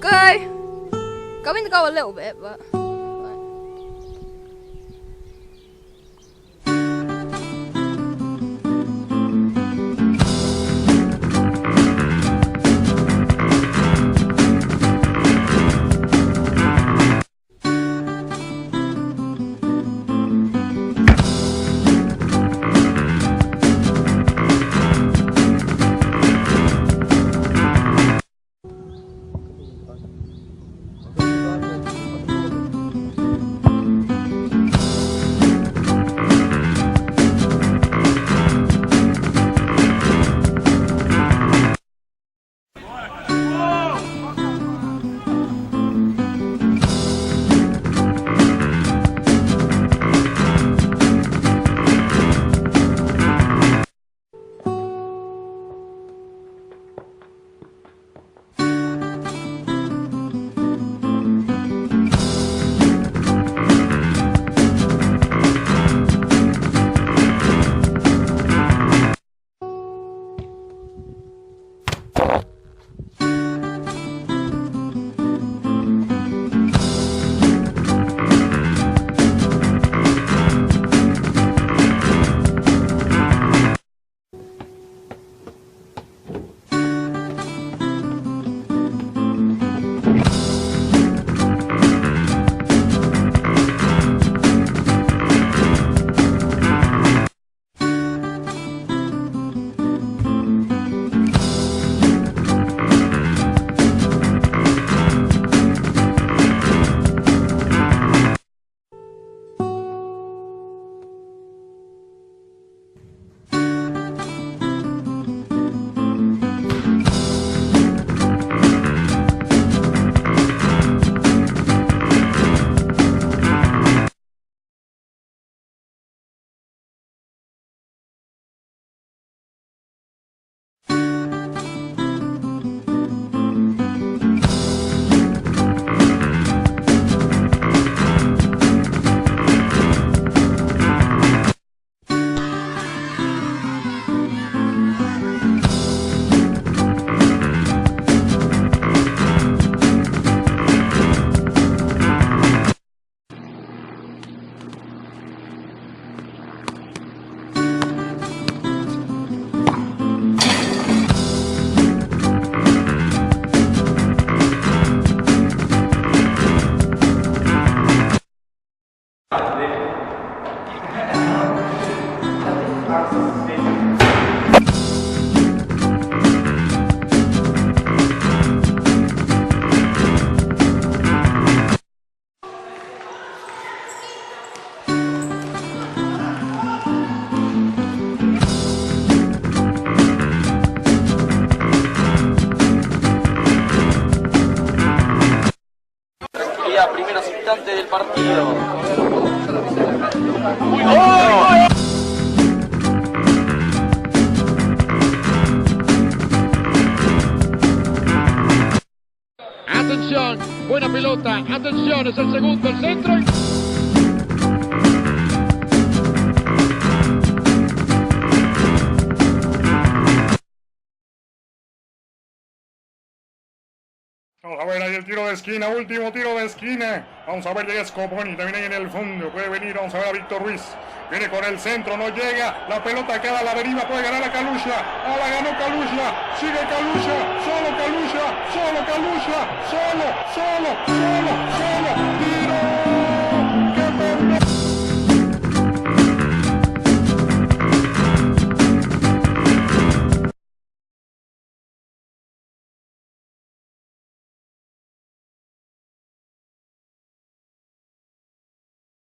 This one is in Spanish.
Okay. Going to go a little bit, but... Primeros instantes del partido. Atención, buena pelota, atención, es el segundo, el centro. Vamos a ver ahí el tiro de esquina, último tiro de esquina. Vamos a ver, llega Scoponi, también ahí en el fondo, puede venir, vamos a ver a Víctor Ruiz. Viene con el centro, no llega, la pelota queda a la deriva, puede ganar a Calusha. Ah, la ganó Calusha, sigue Calusha, solo Calusha, solo Calusha, solo, tiro.